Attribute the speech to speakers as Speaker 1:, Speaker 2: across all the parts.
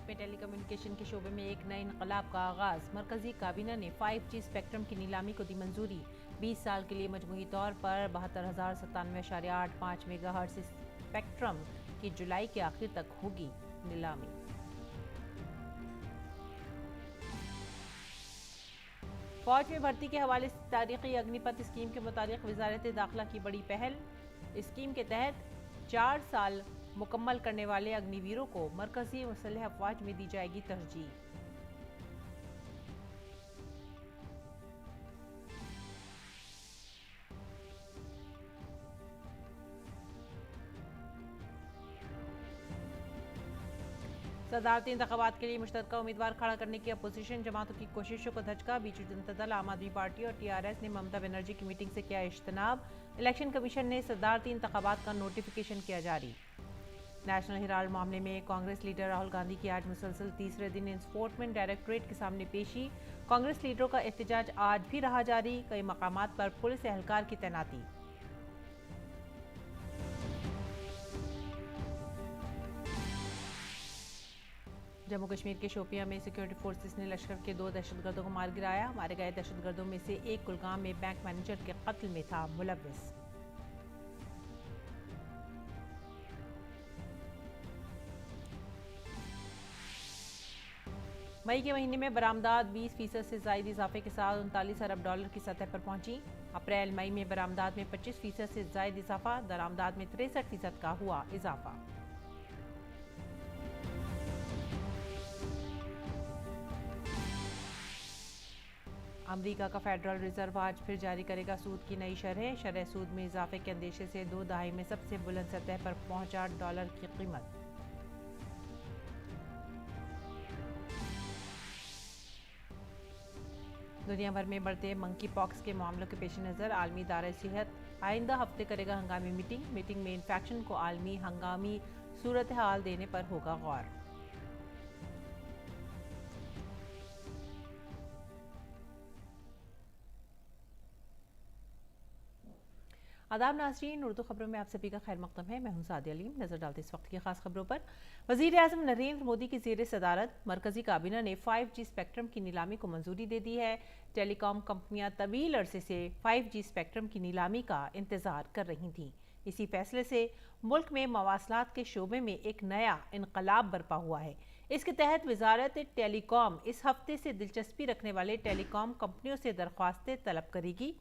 Speaker 1: मुल्क में टेलीकम्युनिकेशन के शोबे में एक नए इनकलाब का आगाज। मरकजी काबीना ने 5G स्पेक्ट्रम की नीलामी को दी मंजूरी। 20 साल के लिए मजमूई तौर पर 72,097.85 मेगाहर्ट्ज स्पेक्ट्रम की जुलाई के आखिर तक होगी नीलामी। फौज में भर्ती के हवाले से तारीखी अग्निपथ स्कीम के मुताबिक वजारत दाखिला की बड़ी पहल। स्कीम के तहत 4 साल मुकम्मल करने वाले अग्निवीरों को मरकजी मुसल्लह अफवाज में दी जाएगी तरजीह। सदारती इंतखाबात के लिए मुश्तरका उम्मीदवार खड़ा करने की अपोजिशन जमातों की कोशिशों को धचका। बीजू जनता दल, आम आदमी पार्टी और TRS ने ममता बनर्जी की मीटिंग से किया इज्तनाब। इलेक्शन कमीशन ने सदारती इंतखाबात का नोटिफिकेशन किया जारी। नेशनल हेराल्ड मामले में कांग्रेस लीडर राहुल गांधी की आज मुसलसल तीसरे दिन एनफोर्समेंट डायरेक्टरेट के सामने पेशी। कांग्रेस लीडरों का एहतजाज आज भी रहा जारी। कई मकामात पर पुलिस एहलकार की तैनाती। जम्मू कश्मीर के शोपियां में सिक्योरिटी फोर्सेस ने लश्कर के 2 दहशतगर्दों को मार गिराया। मारे गए दहशतगर्दों में से एक कुलगाम में बैंक मैनेजर के कत्ल में था मुलव्विस। मई के महीने में बरामदात 20% से ज्यादा इजाफे के साथ 39 अरब डॉलर की सतह पर पहुंची। अप्रैल मई में बरामदात में 25% से ज्यादा इजाफा, दरामदात में 63% का हुआ इजाफा। अमेरिका का फेडरल रिजर्व आज फिर जारी करेगा सूद की नई शरह। शरह सूद में इजाफे के अंदेशे से 2 दहाई में सबसे बुलंद सतह पर पहुंचा डॉलर की कीमत। दुनिया भर में बढ़ते मंकी पॉक्स के मामलों के पेश नज़र आलमी इदारा सेहत आइंदा हफ्ते करेगा हंगामी मीटिंग में इन्फेक्शन को आलमी हंगामी सूरत हाल देने पर होगा गौर। आदाब नाज़रीन, उर्दू खबरों में आप सभी का खैर मकदम है। मैं हूं सादिया अलीम। नजर डालते इस वक्त की खास खबरों पर। वजीर आज़म नरेंद्र मोदी की ज़ेर सदारत मरकजी काबीना ने 5G स्पेक्ट्रम की नीलामी को मंजूरी दे दी है। टेलीकॉम कंपनियां तवील अरसे से 5G स्पेक्ट्रम की नीलामी का इंतजार कर रही थीं। इसी फैसले से मुल्क में मवासलात के शोबे में एक नया इनकलाब बरपा हुआ है। इसके तहत वजारत टेलीकॉम इस हफ्ते से दिलचस्पी रखने वाले टेलीकॉम कंपनियों से दरख्वास्तें तलब करेगी।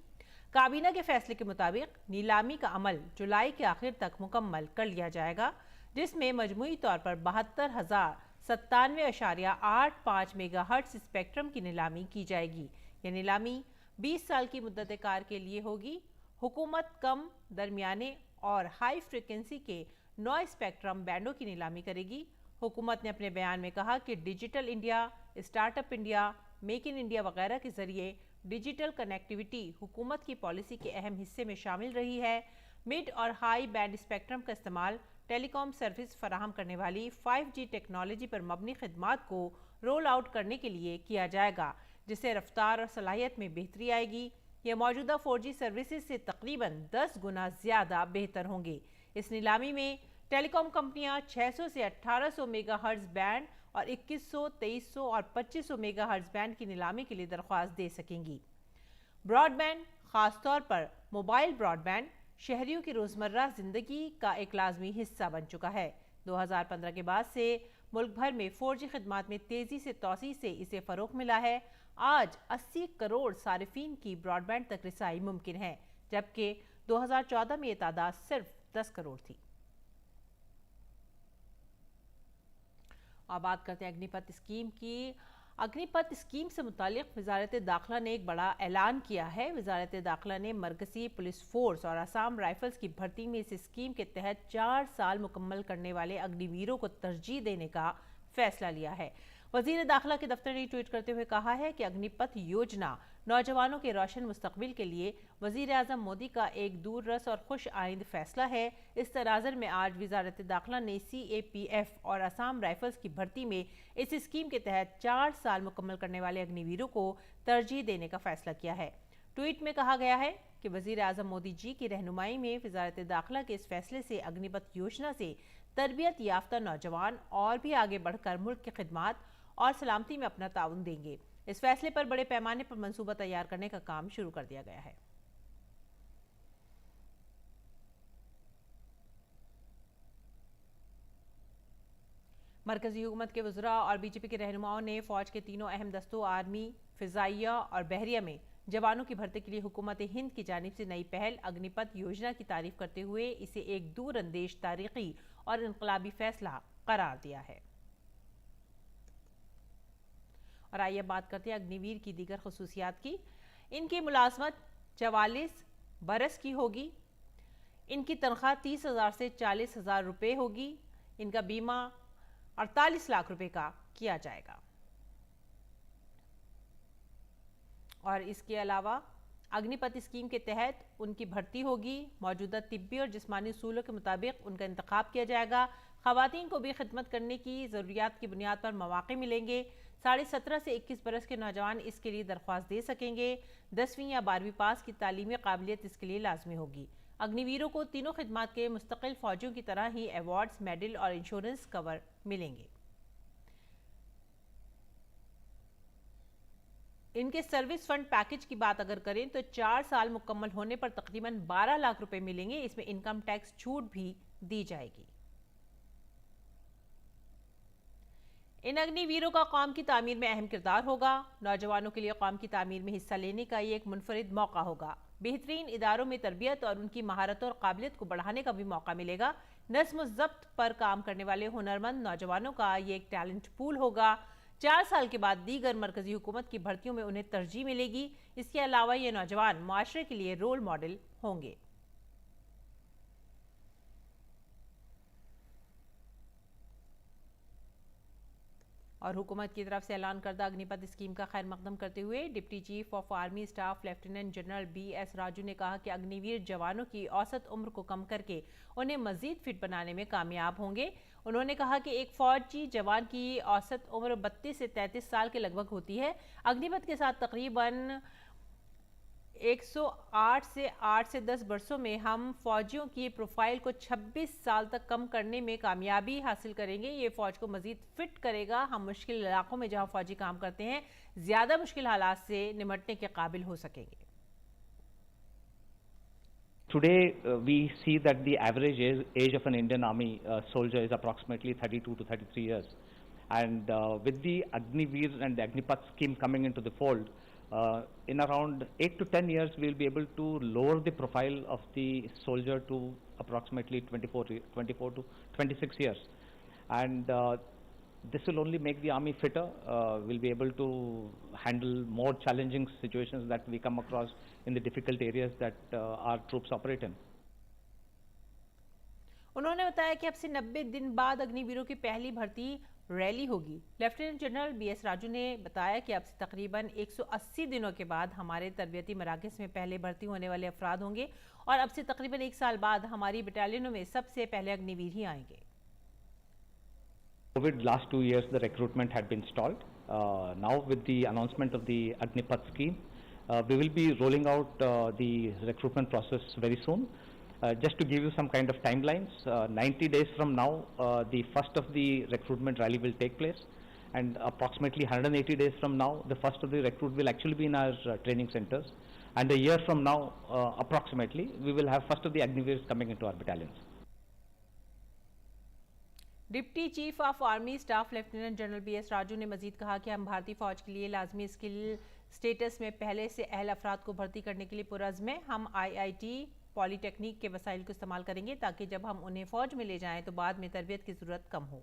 Speaker 1: काबीना के फैसले के मुताबिक नीलामी का अमल जुलाई के आखिर तक मुकम्मल कर लिया जाएगा, जिसमें मजमूई तौर पर 72,097.85 मेगाहर्ट्ज स्पेक्ट्रम की नीलामी की जाएगी। यह नीलामी 20 साल की मुद्दत कार के लिए होगी। हुकूमत कम, दरमियाने और हाई फ्रिक्वेंसी के 9 स्पेक्ट्रम बैंडों की नीलामी करेगी। हुकूमत ने अपने बयान में कहा कि digital India, startup India, make in India वगैरह के जरिए डिजिटल कनेक्टिविटी हुकूमत की पॉलिसी के अहम हिस्से में शामिल रही है। मिड और हाई बैंड स्पेक्ट्रम का इस्तेमाल टेलीकॉम सर्विस फराहम करने वाली 5G टेक्नोलॉजी पर मबनी खिदमात को रोल आउट करने के लिए किया जाएगा, जिससे रफ्तार और सलाहियत में बेहतरी आएगी। यह मौजूदा 4G सर्विसेज से तकरीबन 10 गुना ज्यादा बेहतर होंगे। इस नीलामी में टेलीकॉम कंपनियां 600 से 1800 मेगाहर्ट्ज बैंड और 2100, 2300 और 2500 मेगाहर्ट्ज बैंड की नीलामी के लिए दरख्वास्त दे सकेंगी। ब्रॉडबैंड, खासतौर पर मोबाइल ब्रॉडबैंड, शहरियों की रोजमर्रा जिंदगी का एक लाजमी हिस्सा बन चुका है। 2015 के बाद से मुल्क भर में 4G खिदमात में तेजी से तोसी से इसे फरोग मिला है। आज 80 करोड़ सारिफीन की ब्रॉडबैंड तक रिसाई मुमकिन है, जबकि 2014 में यह तादाद सिर्फ 10 करोड़ थी। अब बात करते हैं अग्निपथ स्कीम की। अग्निपथ स्कीम से मुतालिक वजारत दाखिला ने एक बड़ा ऐलान किया है। वजारत दाखिला ने मरकजी पुलिस फोर्स और आसाम राइफल्स की भर्ती में इस स्कीम के तहत 4 साल मुकम्मल करने वाले अग्निवीरों को तरजीह देने का फैसला लिया है। वजीर दाखिला के दफ्तर ने ट्वीट करते हुए कहा है कि अग्निपथ योजना नौजवानों के रोशन मुस्तकबिल के लिए वजीर आजम मोदी का एक दूररस और खुश आइंद फैसला है। इस तनाज़ुर में आज वजारत दाखिला ने CAPF और आसाम राइफल्स की भर्ती में इस स्कीम के तहत 4 साल मुकम्मल करने वाले अग्निवीरों को तरजीह देने का फैसला किया है। ट्वीट में कहा गया है कि वज़ीर आज़म मोदी जी की रहनुमाई में वज़ारत दाखिला के इस फैसले से अग्निपथ योजना से तरबियत याफ्ता नौजवान और भी आगे बढ़कर मुल्क की खिदमत और सलामती में अपना ताउन देंगे। इस फैसले पर बड़े पैमाने पर मंसूबा तैयार करने का काम शुरू कर दिया गया है। मरकजी हुकूमत के वज़रा और बीजेपी के रहनुमाओं ने फौज के तीनों अहम दस्तों आर्मी, फिजाइया और बहरिया में जवानों की भर्ती के लिए हुकूमत हिंद की जानिब से नई पहल अग्निपथ योजना की तारीफ करते हुए इसे एक दूरअंदेश तारीखी और इनकलाबी फैसला करार दिया है। और आइए बात करते हैं अग्निवीर की दीगर खसूसियात की। इनकी मुलाजमत 44 बरस की होगी। इनकी तनख्वाह 30,000 से 40,000 रुपये होगी। इनका बीमा 48 लाख रुपए का किया जाएगा। और इसके अलावा अग्निपथ स्कीम के तहत उनकी भर्ती होगी। मौजूदा तिब्बी और जिस्मानी उसूलों के मुताबिक उनका इंतखाब किया जाएगा। खवातीन को भी खिदमत करने की ज़रूरियात की बुनियाद पर मौक़े मिलेंगे। 17.5 से 21 बरस के नौजवान इसके लिए दरख्वास्त दे सकेंगे। 10वीं या 12वीं पास की तालीमी काबिलियत इसके लिए लाजमी होगी। अग्निवीरों को तीनों खिदमात के मुस्तकिल फौजियों की तरह ही अवार्ड्स, मेडल और इंश्योरेंस कवर मिलेंगे। इनके सर्विस फंड पैकेज की बात अगर करें तो 4 साल मुकम्मल होने पर तकरीबन 12 लाख रुपए मिलेंगे। इसमें इनकम टैक्स छूट भी दी जाएगी। इन अग्निवीरों का कौम की तामीर में अहम किरदार होगा। नौजवानों के लिए कौम की तामीर में हिस्सा लेने का ये एक मुनफरिद मौका होगा। बेहतरीन इदारों में तरबियत और उनकी महारतों और काबिलियत को बढ़ाने का भी मौका मिलेगा। नज़्म ज़ब्त पर काम करने वाले हुनरमंद नौजवानों का ये एक टैलेंट पूल होगा। 4 साल के बाद दीगर मरकजी हुकूमत की भर्तियों में उन्हें तरजीह मिलेगी। इसके अलावा ये नौजवान माशरे के लिए रोल मॉडल होंगे। और हुकूमत की तरफ से ऐलान करदा अग्निपथ स्कीम का खैर मकदम करते हुए deputy chief of army staff lieutenant general BS Raju ने कहा कि अग्निवीर जवानों की औसत उम्र को कम करके उन्हें मजीद फिट बनाने में कामयाब होंगे। उन्होंने कहा कि एक फौजी जवान की औसत उम्र 32 से 33 साल के लगभग होती है। अग्निपथ के साथ तकरीबन 108 से 8 से 10 वर्षों में हम फौजियों की प्रोफाइल को 26 साल तक कम करने में कामयाबी हासिल करेंगे। ये फौज को मजीद फिट करेगा। हम मुश्किल इलाकों में जहां फौजी काम करते हैं ज्यादा मुश्किल हालात से निपटने के काबिल हो सकेंगे।
Speaker 2: Today we see that the average age of an Indian Army soldier is approximately 32 to 33 years, and with the Agniveer and the Agnipath scheme coming into the fold, in around 8 to 10 years we will be able to lower the profile of the soldier to approximately 24 to 26 years, and this will only make the army fitter. We'll be able to handle more challenging situations that we come across in the difficult areas that our troops operate in.
Speaker 1: उन्होंने बताया कि अब से 90 दिन बाद अग्निवीरों की पहली भर्ती रैली होगी। लेफ्टिनेंट जनरल BS राजू ने बताया कि अब से तकरीबन 180 दिनों के बाद हमारे तरबियती मराकज़ में पहले भर्ती होने वाले अफराद होंगे और अब से तकरीबन 1 साल बाद हमारी बटालियनों में सबसे पहले अग्निवीर ही आएंगे।
Speaker 2: COVID last 2 years the recruitment had been stalled. Now with the announcement of the Agnipath scheme, we will be rolling out the recruitment process very soon. Just to give you some kind of timelines, 90 days from now, the first of the recruitment rally will take place, and approximately 180 days from now, the first of the recruit will actually be in our training centers, and a year from now, approximately, we will have first of the Agniveers coming into our battalions.
Speaker 1: Deputy chief of army staff lieutenant general BS Raju ने मजीद कहा कि हम भारतीय फौज के लिए लाजमी skill status में पहले से अहल अफराद को भर्ती करने के लिए पुरज़्म हैं। हम IIT पॉलीटेक्निक के वसाइल को इस्तेमाल करेंगे ताकि जब हम उन्हें फौज में ले जाएं तो बाद में तरबियत की ज़रूरत कम हो।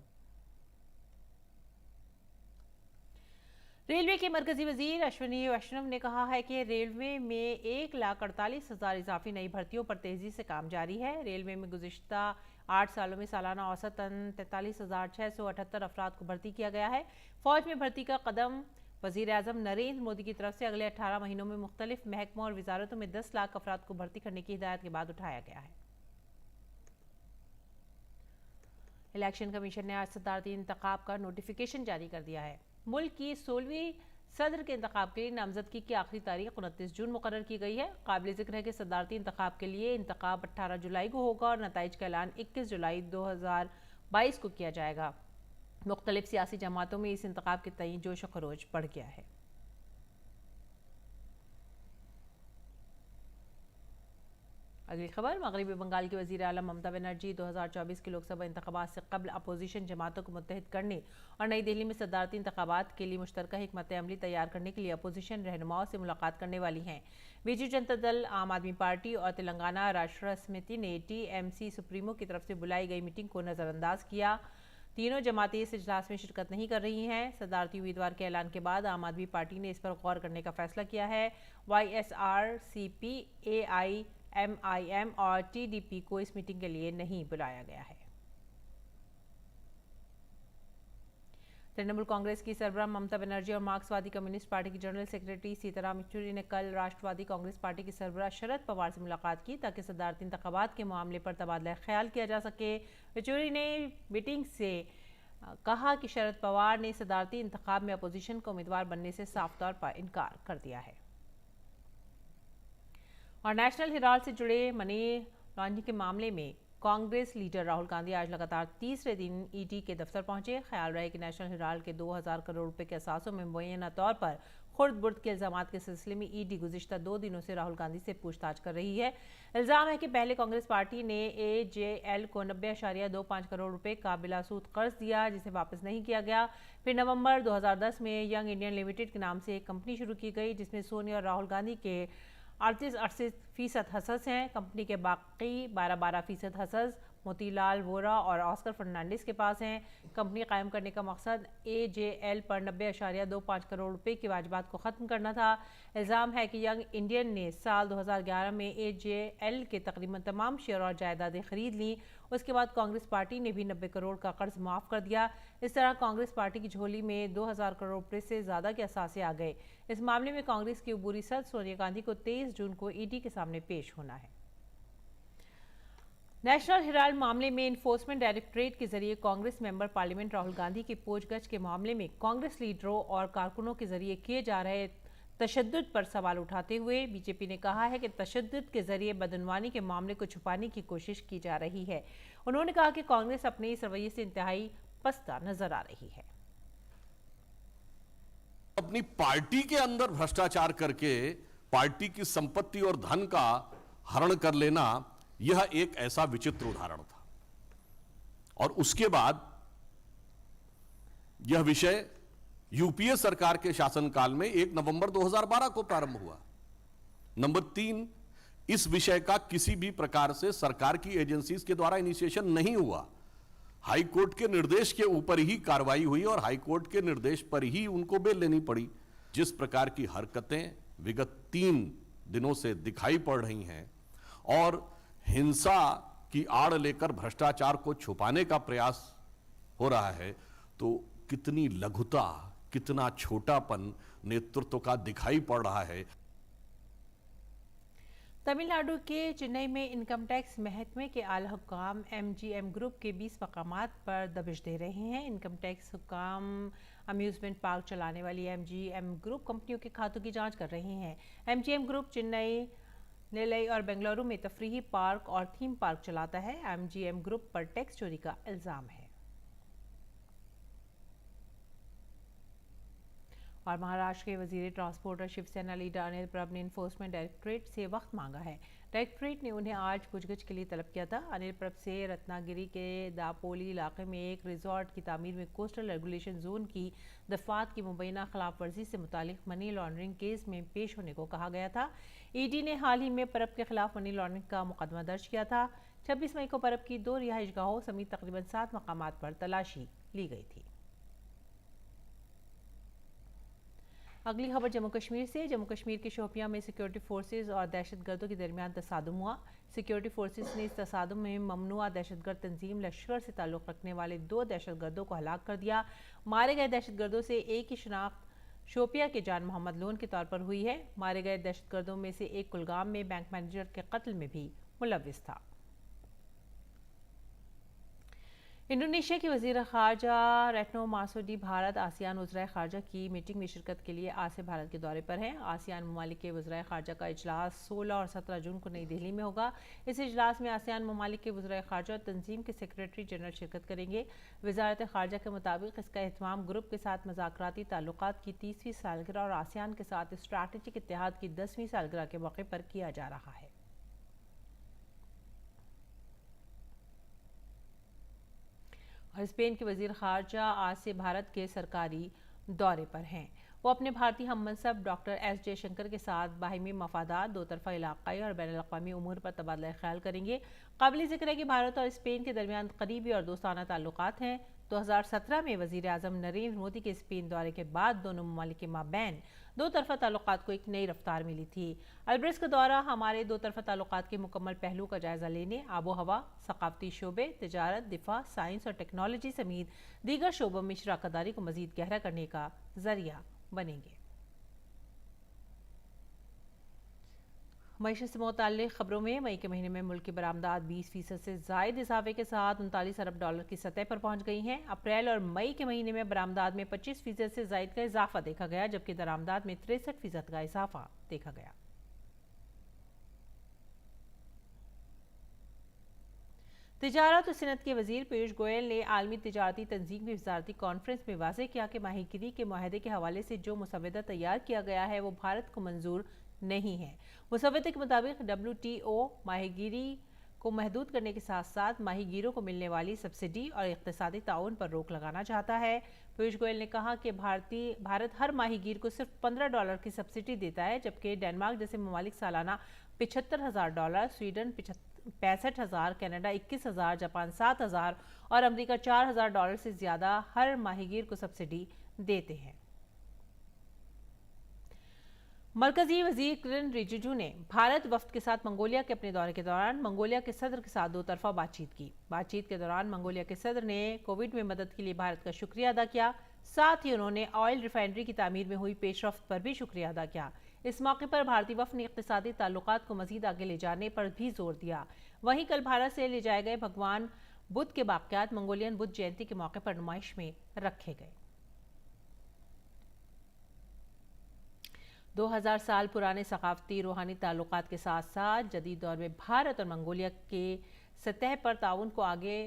Speaker 1: रेलवे के मरकजी वजीर अश्विनी वैष्णव ने कहा है कि रेलवे में 1,48,000 इजाफी नई भर्तियों पर तेजी से काम जारी है। रेलवे में गुज़िश्ता 8 सालों में सालाना औसतन 43,678 अफराद को भर्ती किया गया है। फौज में भर्ती का कदम वज़ीर आज़म नरेंद्र मोदी की तरफ से अगले 18 महीनों में मुख्तलिफ महकमों और वजारतों में 10 लाख अफराद को भर्ती करने की हिदायत के बाद उठाया गया है। इलेक्शन कमीशन ने आज सदारती इंतखाब का नोटिफिकेशन जारी कर दिया है। मुल्क की 16वीं सदर के इंतखाब के लिए नामजदगी की आखिरी तारीख 29 जून मुकर्रर की गई है। काबिल जिक्र है कि सदारती इंतखाब के लिए इंतखाब 18 जुलाई को होगा और नताइज का ऐलान 21 जुलाई 2022 को किया जाएगा। मुख्तलिफ सियासी जमातों में इस इंतखाब के तय जोश व खरोश बढ़ गया है। अगली खबर, मगरबी बंगाल की वज़ीर आला ममता बनर्जी 2024 के लोकसभा इंतखाबात से कबल अपोजिशन जमातों को मुत्तहिद करने और नई दिल्ली में सदारती इंतखाबात के लिए मुश्तरका हिकमत अमली तैयार करने के लिए अपोजिशन रहनुमाओं से मुलाकात करने वाली हैं। बीजू जनता दल, आम आदमी पार्टी और तेलंगाना राष्ट्र समिति ने TMC सुप्रीमो की तरफ से बुलाई गई मीटिंग को नज़रअंदाज किया। तीनों जमातें इस इजलास में शिरकत नहीं कर रही हैं। सदारती उम्मीदवार के ऐलान के बाद आम आदमी पार्टी ने इस पर गौर करने का फैसला किया है। YSRCP, AIMIM और TDP को इस मीटिंग के लिए नहीं बुलाया गया है। तृणमूल कांग्रेस की सरबराह ममता बनर्जी और मार्क्सवादी कम्युनिस्ट पार्टी की जनरल सेक्रेटरी सीताराम येचुरी ने कल राष्ट्रवादी कांग्रेस पार्टी की सरबराह शरद पवार से मुलाकात की ताकि सदारती इंतखाबात के मामले पर तबादला ख्याल किया जा सके। येचुरी ने मीटिंग से कहा कि शरद पवार ने सदारती इंतखाब में अपोजिशन को उम्मीदवार बनने से साफ तौर पर इनकार कर दिया है। और नेशनल हेराल्ड से जुड़े मनी लॉन्ड्रिंग के मामले में कांग्रेस लीडर राहुल गांधी आज लगातार तीसरे दिन ईडी के दफ्तर पहुंचे। ख्याल रहे कि नेशनल हेराल्ड के 2000 करोड़ रुपए के असासों में मुबैना तौर पर खुर्द बुर्द के इल्जामात के सिलसिले में ईडी गुज़िश्ता 2 दिनों से राहुल गांधी से पूछताछ कर रही है। इल्जाम है कि पहले कांग्रेस पार्टी ने AJL को 90.25 करोड़ रुपए का बिलासूद कर्ज दिया, जिसे वापस नहीं किया गया। फिर नवंबर 2010 में यंग इंडियन लिमिटेड के नाम से एक कंपनी शुरू की गई, जिसमें सोनिया और राहुल गांधी के 38% हसस हैं। कंपनी के बाकी 12% हसस मोतीलाल वोरा और ऑस्कर फर्नांडिस के पास हैं। कंपनी कायम करने का मकसद AJL पर 90.25 करोड़ रुपए की वाजिबात को ख़त्म करना था। इल्ज़ाम है कि यंग इंडियन ने साल 2011 में AJL के तकरीबन तमाम शेयर और जायदादें खरीद लीं। उसके बाद कांग्रेस पार्टी ने भी 90 करोड़ का कर्ज माफ़ कर दिया। इस तरह कांग्रेस पार्टी की झोली में 2000 करोड़ रुपए से ज़्यादा के असासे आ गए। इस मामले में कांग्रेस की अबूरी सदर सोनिया गांधी को 23 जून को ईडी के सामने पेश होना है। नेशनल हेराल्ड मामले में इन्फोर्समेंट डायरेक्टरेट के जरिए कांग्रेस मेंबर पार्लियामेंट राहुल गांधी की पूछगछ के मामले में कांग्रेस लीडरों और कारकुनों के जरिए किए जा रहे तशद्दुद पर सवाल उठाते हुए बीजेपी ने कहा है कि तशद्दुद के जरिए बदनवानी के मामले को छुपाने की कोशिश की जा रही है। उन्होंने कहा कि कांग्रेस अपने इस रवैये से इंतहाई पस्ता नजर आ रही है।
Speaker 3: अपनी पार्टी के अंदर भ्रष्टाचार करके पार्टी की संपत्ति और धन का हरण कर लेना, यह एक ऐसा विचित्र उदाहरण था। और उसके बाद यह विषय यूपीए सरकार के शासनकाल में 1 नवंबर 2012 को प्रारंभ हुआ। नंबर 3, इस विषय का किसी भी प्रकार से सरकार की एजेंसीज के द्वारा इनिशिएशन नहीं हुआ। हाई कोर्ट के निर्देश के ऊपर ही कार्रवाई हुई और हाई कोर्ट के निर्देश पर ही उनको बेल लेनी पड़ी। जिस प्रकार की हरकतें विगत 3 दिनों से दिखाई पड़ रही हैं और हिंसा की आड़ लेकर भ्रष्टाचार को छुपाने का प्रयास हो रहा है, तो कितनी लघुता, कितना छोटापन नेतृत्व का दिखाई पड़ रहा है।
Speaker 1: तमिलनाडु के चेन्नई में इनकम टैक्स महकमे के आला हुक्काम MGM ग्रुप के 20 मकामात पर दबिश दे रहे हैं। इनकम टैक्स हुक्काम अम्यूजमेंट पार्क चलाने वाली MGM ग्रुप कंपनियों के खातों की जांच कर रहे हैं। MGM ग्रुप चेन्नई, नेल्लई और बेंगलुरु में तफरीही पार्क और थीम पार्क चलाता है। MGM ग्रुप पर टैक्स चोरी का इल्जाम है। और महाराष्ट्र के वजीर ट्रांसपोर्ट और शिवसेना लीडर अनिल परब ने इन्फोर्समेंट डायरेक्टरेट से वक्त मांगा है। डायरेक्टरेट ने उन्हें आज पूछगछ के लिए तलब किया था। अनिल परब से रत्नागिरी के दापोली इलाके में एक रिजॉर्ट की तामीर में कोस्टल रेगुलेशन जोन की दफात की मुबैना खिलाफ वर्जी से मुतालिक मनी लॉन्ड्रिंग केस में पेश होने को कहा गया था। ईडी ने हाल ही में परब के खिलाफ मनी लॉन्ड्रिंग का मुकदमा दर्ज किया था। 26 मई को परब की 2 रिहाइशगाहों समेत तकरीबन 7 मकामात पर तलाशी ली गई थी। अगली खबर जम्मू कश्मीर से। जम्मू कश्मीर के शोपियां में सिक्योरिटी फोर्सेज और दहशतगर्दों के दरमियान तसादुम हुआ। सिक्योरिटी फोर्सेज ने इस तसादुम में ममनुआ दहशतगर्द तंजीम लश्कर से ताल्लुक़ रखने वाले 2 दहशतगर्दों को हलाक कर दिया। मारे गए दहशतगर्दों से एक की शिनाख्त शोपिया के जान मोहम्मद लोन के तौर पर हुई है। मारे गए दहशतगर्दों में से एक कुलगाम में बैंक मैनेजर के कत्ल में भी मुलव्विस था। इंडोनेशिया की वज़ीर ख़ारजा रेटनो मार्सुडी भारत आसियान वज़राए ख़ारजा की मीटिंग में शिरकत के लिए आज से भारत के दौरे पर हैं। आसियान ममालिक के वज़राए ख़ारजा का इजलास 16 और 17 जून को नई दिल्ली में होगा। इस इजलास में आसियान ममालिक के वज़राए ख़ारजा और तंजीम के सेक्रेटरी जनरल शिरकत करेंगे। वज़ारत ख़ारजा के मुताबिक इसका एहतमाम ग्रुप के साथ मज़ाकराती ताल्लुकात की 30वीं सालगिरह और आसियान के साथ स्ट्रैटेजिक इत्तेहाद की 10वीं सालगिरह के मौके पर किया जा रहा है। और स्पेन के वज़ीर ख़ारजा आज से भारत के सरकारी दौरे पर हैं। वो अपने भारतीय हममनसब डॉक्टर एस जयशंकर के साथ बाहिमी मफादात, दो तरफ़ा इलाक़ाई और बैनुल अक़वामी उमूर पर तबादला ख़्याल करेंगे। काबिल ज़िक्र है कि भारत और स्पेन के दरमियान करीबी और दोस्ताना ताल्लुकात हैं। 2017 में वज़ीर आज़म नरेंद्र मोदी के स्पेन दौरे के बाद दोनों ममालिक के माबैन दो तरफ़ा ताल्लुकात को एक नई रफ्तार मिली थी। अल्ब्रिज का दौरा हमारे दो तरफ़ा ताल्लुकात के मुकम्मल पहलू का जायज़ा लेने, आबो हवा, सकाफती शोबे, तिजारत, दिफा, साइंस और टेक्नोलॉजी समेत दीगर शोबों में शराकतदारी को मज़ीद गहरा करने का ज़रिया बनेंगे। मईशत से मुताल्लिक़ खबरों में मई के महीने में मुल्क की बरामदात 20% से ज़ायद इजाफे के साथ $39 अरब की सतह पर पहुंच गई हैं। अप्रैल और मई के महीने में बरामदात में 25% से ज़ायद का इजाफा देखा गया, जबकि दरामदात में 63% का इजाफा देखा गया। तिजारत और सनत के वज़ीर पीयूष गोयल ने आलमी तिजारती तंजीम की वज़ारती कॉन्फ्रेंस में वाज़ेह किया कि माहीगिरी के मुआहदे के हवाले से जो मुसव्वदा तैयार किया गया है वो भारत को मंजूर नहीं है। मुसव्वदे के मुताबिक WTO माहीगिरी को महदूद करने के साथ साथ माहीगीरों को मिलने वाली सब्सिडी और इक़्तिसादी ताउन पर रोक लगाना चाहता है। पीयूष गोयल ने कहा कि भारत हर माहीगीर को सिर्फ $15 की सब्सिडी देता है, जबकि डेनमार्क जैसे ममालिक सालाना $75,000, स्वीडन $65,000, कनाडा $21,000, जापान $7,000 और अमेरिका $4,000 से ज़्यादा हर माहीगीर को सब्सिडी देते हैं। मरकजी वजीर किरण रिजिजू ने भारत वफ्द के साथ मंगोलिया के अपने दौरे के दौरान मंगोलिया के सदर के साथ दो तरफा बातचीत की। बातचीत के दौरान मंगोलिया के सदर ने कोविड में मदद के लिए भारत का शुक्रिया अदा किया। साथ ही उन्होंने ऑयल रिफाइनरी की तामीर में हुई पेशरफ्त पर भी शुक्रिया अदा किया। इस मौके पर भारतीय वफ्द ने इक़्तिसादी ताल्लुकात को मजीद आगे ले जाने पर भी जोर दिया। वहीं कल भारत से ले जाए गए भगवान बुद्ध के बाक़ियात मंगोलियन बुद्ध जयंती के मौके पर नुमाइश में रखे गए। 2000 साल पुराने सकाफती रूहानी ताल्लुकात के साथ साथ जदीद दौर में भारत और मंगोलिया के सतह पर ताउन को आगे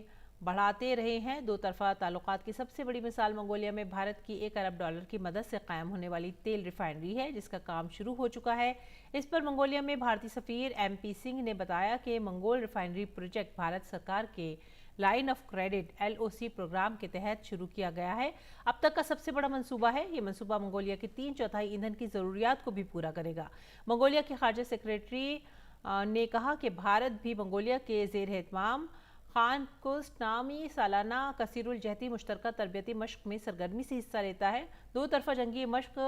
Speaker 1: बढ़ाते रहे हैं। दो तरफा ताल्लुकात की सबसे बड़ी मिसाल मंगोलिया में भारत की $1 अरब की मदद से कायम होने वाली तेल रिफाइनरी है, जिसका काम शुरू हो चुका है। इस पर मंगोलिया में भारतीय सफ़ीर MP सिंह ने बताया कि मंगोल रिफाइनरी प्रोजेक्ट भारत सरकार के line of credit LOC programme के तहत शुरू किया गया है। अब तक का सबसे बड़ा मंसूबा है। ये मंसूबा मंगोलिया की 3/4 ईंधन की ज़रूरियात को भी पूरा करेगा। मंगोलिया के खारजा सेक्रेटरी ने कहा कि भारत भी मंगोलिया के ज़ेर एहतमाम खान कुस्ट नामी सालाना कसीरुल जहती मुश्तरका तरबियती मश्क में सरगर्मी से हिस्सा लेता है। दो तरफा जंगी मश्क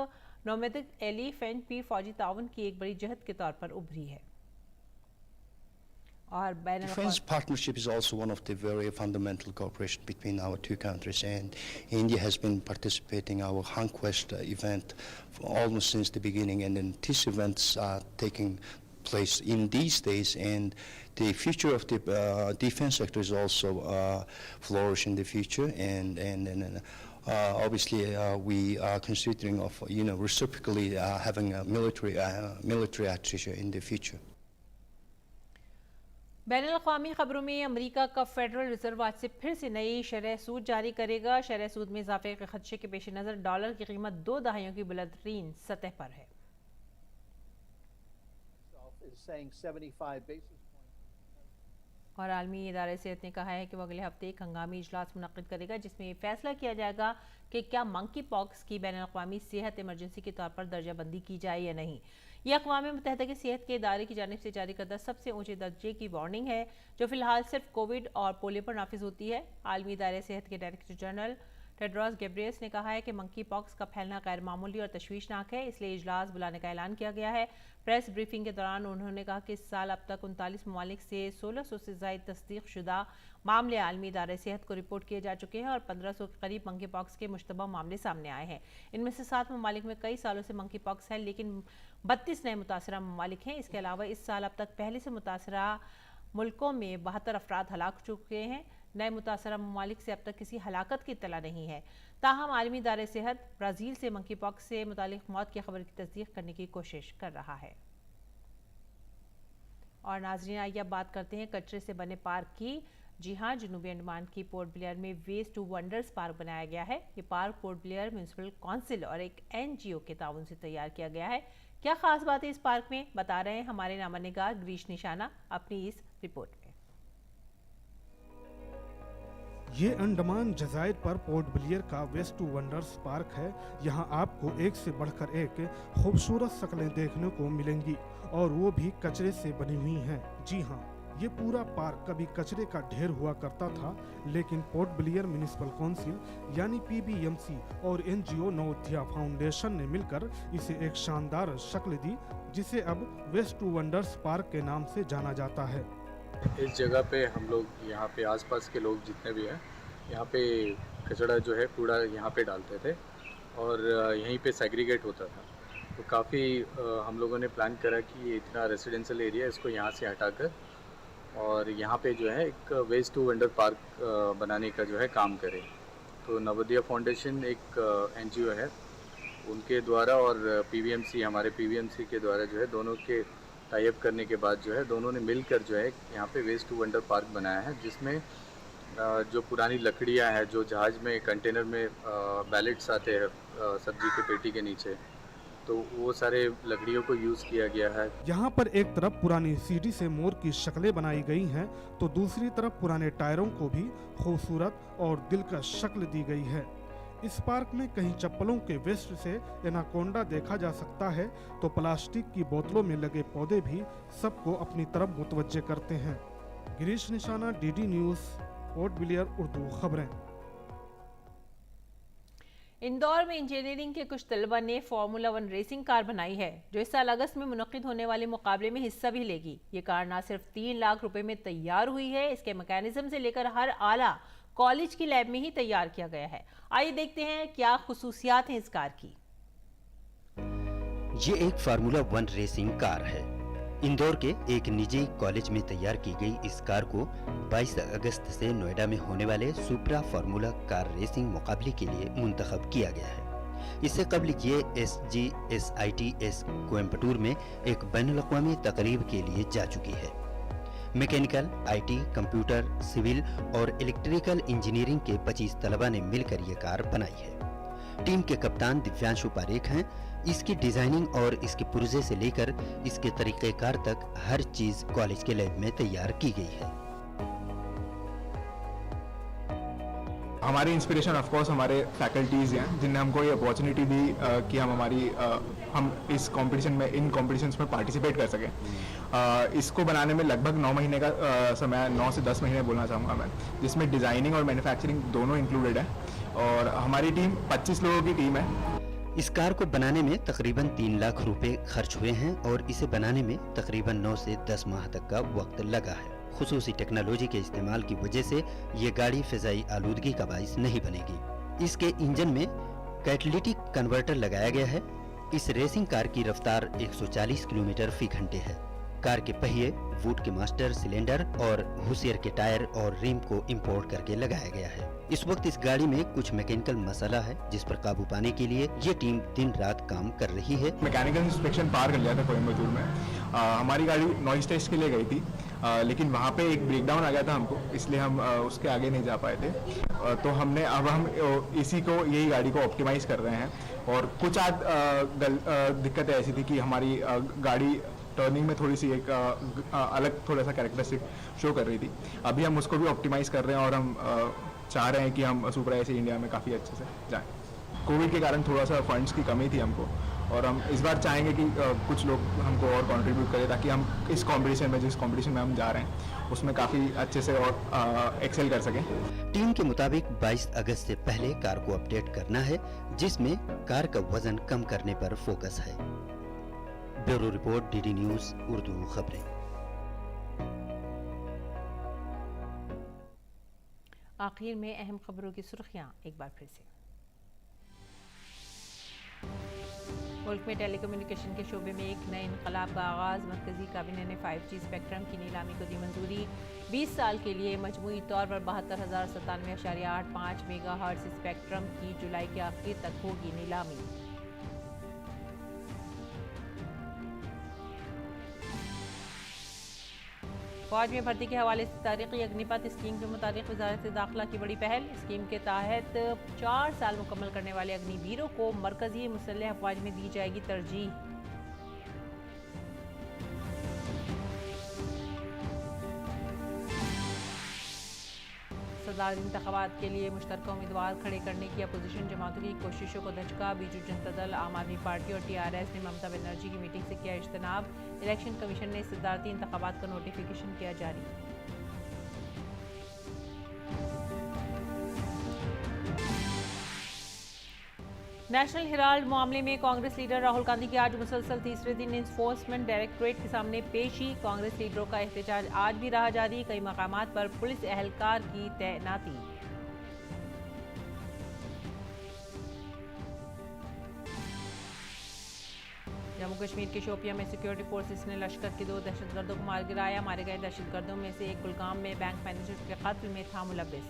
Speaker 1: नोमैडिक एलिफेंट फौजी ताउन की एक बड़ी जहद के तौर पर उभरी है।
Speaker 4: Defense partnership is also one of the very fundamental cooperation between our two countries, and India has been participating our Conquest event almost since the beginning, and then these events are taking place in these days, and the future of the defense sector is also flourish in the future, and obviously we are considering of reciprocally having a military attrition in the future.
Speaker 1: बैनुल अक़वामी खबरों में America का federal reserve आज से फिर से नई शरह सूद जारी करेगा। शरह सूद में इजाफे के खदशे के पेश नज़र डॉलर की कीमत 2 दहाइयों की बुलंदतरीन सतह पर है। और आलमी इदारे सेहत ने कहा है कि वो अगले हफ्ते एक हंगामी इजलास मुनक़्क़िद करेगा, जिसमें फैसला किया जाएगा कि क्या मंकी पॉक्स की बैनुल अक़वामी सेहत इमरजेंसी के तौर पर दर्जाबंदी की जाए या नहीं। यह अक़वाम मुत्तहिदा के सेहत के इदारे की जानिब से जारी करदा सबसे ऊंचे दर्जे की वार्निंग है, जो फिलहाल सिर्फ कोविड और पोलियो पर नाफिज होती है। आलमी इदारे सेहत के डायरेक्टर जनरल टेड्रोस गैब्रियस ने कहा है कि मंकी पॉक्स का फैलना गैर मामूली और तशवीशनाक है, इसलिए इजलास बुलाने का ऐलान किया गया है। प्रेस ब्रीफिंग के दौरान उन्होंने कहा कि इस साल अब तक 39 ममालिक से 1600 से ज़ायद तस्दीक शुदा मामले आलमी इदारे सेहत को रिपोर्ट किए जा चुके हैं और 1500 के करीब मंकी पॉक्स के मुश्तबा मामले सामने आए हैं। इनमें से 7 ममालिक में कई सालों से मंकी पॉक्स है, लेकिन 32 नए मुतासरा ममालिक हैं। इसके अलावा इस साल अब तक पहले से मुतासरा मुल्कों में 72 अफराद हलाक चुके हैं, नए मुतासरा ममालिक से अब तक किसी हलाकत की इत्तला नहीं है। ताहम आलमी इदारे सेहत ब्राज़ील से मंकी पॉक्स से मुतालिक मौत की खबर की तस्दीक करने की कोशिश कर रहा है। और नाज़रीन, आइए अब बात करते हैं कचरे से बने पार्क की। जी हाँ, जनूबी अंडमान की पोर्ट ब्लेयर में वेस्ट टू वंडर्स पार्क बनाया गया है। ये park port Blair municipal council और एक NGO के ताउन से तैयार किया गया है। क्या खास बात है इस पार्क में, बता रहे हैं हमारे नामानिगार ग्रीश निशाना अपनी इस रिपोर्ट में।
Speaker 5: ये अंडमान जजायर पर पोर्ट ब्लेयर का वेस्ट टू वंडर्स पार्क है। यहाँ आपको एक से बढ़कर एक खूबसूरत शक्लें देखने को मिलेंगी और वो भी कचरे से बनी हुई हैं। जी हाँ, ये पूरा पार्क कभी कचरे का ढेर हुआ करता था, लेकिन पोर्ट ब्लेयर म्युनिसिपल काउंसिल यानी PBMC और NGO नवोदया फाउंडेशन ने मिलकर इसे एक शानदार शक्ल दी, जिसे अब वेस्ट टू वंडर्स पार्क के नाम से जाना जाता है।
Speaker 6: इस जगह पे हम लोग यहाँ पे आसपास के लोग जितने भी हैं यहाँ पे कचरा जो है कूड़ा यहाँ पे डालते थे और यहीं पे सेग्रीगेट होता था। तो काफ़ी हम लोगों ने प्लान करा कि ये इतना रेजिडेंशियल एरिया इसको यहाँ से हटाकर और यहाँ पे जो है एक वेस्ट टू वंडर पार्क बनाने का जो है काम करें। तो नवोदया फाउंडेशन एक NGO है, उनके द्वारा और PBMC हमारे PBMC के द्वारा जो है दोनों के टाई अप करने के बाद जो है दोनों ने मिलकर जो है यहाँ पे वेस्ट टू वंडर पार्क बनाया है, जिसमें जो पुरानी लकड़ियाँ हैं जो जहाज़ में कंटेनर में बैलेट्स आते हैं सब्जी के पेटी के नीचे, तो वो सारे लकड़ियों को यूज़ किया गया है।
Speaker 5: यहाँ पर एक तरफ पुरानी सीढ़ी से मोर की शक्लें बनाई गई हैं, तो दूसरी तरफ पुराने टायरों को भी खूबसूरत और दिलकश शक्ल दी गई है। इस पार्क में कहीं चप्पलों के वेस्ट से एनाकोंडा देखा जा सकता है, तो प्लास्टिक की बोतलों में लगे पौधे भी सबको अपनी तरफ मुतवज्जे करते हैं। गिरीश निशाना, DD news, port Blair Urdu खबरें।
Speaker 1: इंदौर में इंजीनियरिंग के कुछ तलबा ने फार्मूला 1 रेसिंग कार बनाई है, जो इस साल अगस्त में मुनक्किद होने वाले मुकाबले में हिस्सा भी लेगी। ये कार न सिर्फ 3 लाख रुपए में तैयार हुई है, इसके मैकेनिज्म से लेकर हर आला कॉलेज की लैब में ही तैयार किया गया है। आइए देखते हैं क्या खुसूसियात हैं इस कार की।
Speaker 7: ये एक फार्मूला 1 रेसिंग कार है। इंदौर के एक निजी कॉलेज में तैयार की गई इस कार को 22 अगस्त से नोएडा में होने वाले सुपरा फार्मूला कार रेसिंग मुकाबले के लिए मुंतखब किया गया है। इससे कबल ये SGSITS कोयम्बटूर में एक बैनुल-अक़वामी तकरीब के लिए जा चुकी है। मैकेनिकल, IT, कंप्यूटर, सिविल और इलेक्ट्रिकल इंजीनियरिंग के 25 तलबा ने मिलकर ये कार बनाई है। टीम के कप्तान दिव्यांशु पारेख हैं। इसकी डिजाइनिंग और इसके पुर्जे से लेकर इसके तरीक़ेकार तक हर चीज कॉलेज के लैब में तैयार की गई है।
Speaker 8: हमारी इंस्पिरेशन ऑफ कोर्स हमारे फैकल्टीज़ हैं, जिनने हमको ये अपॉर्चुनिटी दी कि हम इस कंपटीशन में, इन कॉम्पिटिशन्स में पार्टिसिपेट कर सकें। इसको बनाने में लगभग 9 महीने का समय, 9 से 10 महीने बोलना चाहूँगा मैं, जिसमें डिज़ाइनिंग और मैन्युफैक्चरिंग दोनों इंक्लूडेड है। और हमारी टीम 25 लोगों की टीम है।
Speaker 7: इस कार को बनाने में तकरीबन 3 लाख रुपए खर्च हुए हैं और इसे बनाने में तकरीबन 9 से 10 माह तक का वक्त लगा है। खुसूसी टेक्नोलॉजी के इस्तेमाल की वजह से ये गाड़ी फिजाई आलूदगी का बाइस नहीं बनेगी। इसके इंजन में कैटलिटिक कन्वर्टर लगाया गया है। इस रेसिंग कार की रफ्तार 140 किलोमीटर फी घंटे है। कार के पहिए, वुड के मास्टर सिलेंडर और हुसियर के टायर और रिम को इंपोर्ट करके लगाया गया है। इस वक्त इस गाड़ी में कुछ मैकेनिकल मसला है, जिस पर काबू पाने के लिए ये टीम दिन रात काम कर रही है।
Speaker 8: मैकेनिकल इंस्पेक्शन पार कर लिया था कोयम्बटूर में। हमारी गाड़ी नॉइज टेस्ट के लिए गई थी, लेकिन वहाँ पे एक ब्रेकडाउन आ गया था हमको, इसलिए हम उसके आगे नहीं जा पाए थे। तो हम इसी को, यही गाड़ी को ऑप्टिमाइज कर रहे हैं। और कुछ दिक्कतें ऐसी थी कि हमारी गाड़ी टर्निंग में थोड़ी सी एक अलग थोड़ा सा कैरेक्टरिस्टिक शो कर रही थी। अभी हम उसको भी ऑप्टिमाइज कर रहे हैं और हम चाह रहे हैं कि हम सुपरा एसी इंडिया में काफ़ी अच्छे से जाएं। कोविड के कारण थोड़ा सा फंड्स की कमी थी हमको, और हम इस बार चाहेंगे कि कुछ लोग हमको और कंट्रीब्यूट करें, ताकि हम इस कंपटीशन में, जिस कंपटीशन में हम जा रहे हैं, उसमें काफ़ी अच्छे से और एक्सेल कर सकें।
Speaker 7: टीम के मुताबिक 22 अगस्त से पहले कार को अपडेट करना है, जिसमें कार का वजन कम करने पर फोकस है। Bureau report, DD news Urdu खबरें।
Speaker 1: आखिर में अहम खबरों की सुर्खियां एक बार फिर से। मुल्क में टेलीकम्युनिकेशन के शोबे में एक नए इनकलाब का आगाज़। मरकजी काबिने ने 5G स्पेक्ट्रम की नीलामी को दी मंजूरी। 20 साल के लिए मजमूई तौर पर 72,097.85 मेगाहर्ट्ज़ स्पेक्ट्रम की जुलाई के आखिर तक होगी नीलामी। फौज में भर्ती के हवाले से तारीखी अग्निपथ स्कीम के मुताबिक वजारत दाखिला की बड़ी पहल। स्कीम के तहत 4 साल मुकम्मल करने वाले अग्निवीरों को मरकजी मुसल्लह अफवाज में दी जाएगी तरजीह। सदारती इंतखाबात के लिए मुश्तरका उम्मीदवार खड़े करने की अपोजिशन जमातों की कोशिशों को धचका। बीजू जनता दल, आम आदमी पार्टी और TRS ने ममता बनर्जी की मीटिंग से किया इज्तनाब। इलेक्शन कमीशन ने सदारती इंतखाबात का नोटिफिकेशन किया जारी। नेशनल हेराल्ड मामले में कांग्रेस लीडर राहुल गांधी की आज मुसलसल तीसरे दिन इन्फोर्समेंट डायरेक्टरेट के सामने पेशी। कांग्रेस लीडरों का एहतजाज आज भी रहा जारी। कई मकामात पर पुलिस एहलकार की तैनाती। जम्मू कश्मीर के शोपियां में सिक्योरिटी फोर्सेस ने लश्कर के 2 दहशतगर्दों को मार गिराया। मारे गए दहशतगर्दों में से एक कुलगाम में बैंक मैनेजर के कत्ल में था मुलव्विस।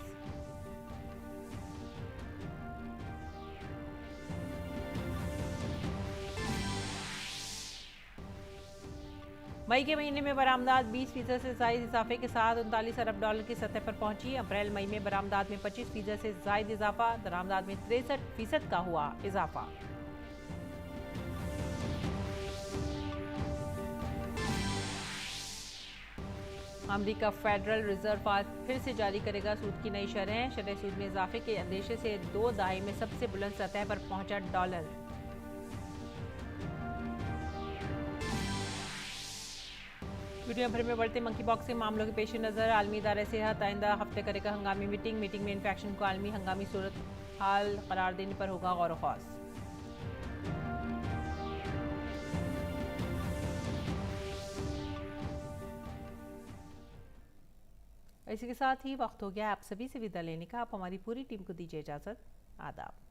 Speaker 1: मई के महीने में बरामदात 20% से जायद इजाफे के साथ 39 अरब डॉलर की सतह पर पहुंची। अप्रैल मई में बरामदात में 25% से जायद इजाफा। दरामदात में 63% का हुआ इजाफा। अमेरिका फेडरल रिजर्व आज फिर से जारी करेगा सूद की नई शरह। शरह सूद में इजाफे के अंदेशे से 2 दहाई में सबसे बुलंद सतह पर पहुंचा डॉलर। दुनिया भर में बढ़ते मंकी पॉक्स के मामलों के पेश नज़र आलमी इदारा सेहत आइंदा हफ्ते करेगा हंगामी मीटिंग में इन्फेक्शन को आलमी हंगामी सूरत हाल करार देने पर होगा गौर ख़ास। इसी के साथ ही वक्त हो गया आप सभी से विदा लेने का। आप हमारी पूरी टीम को दीजिए इजाज़त। आदाब।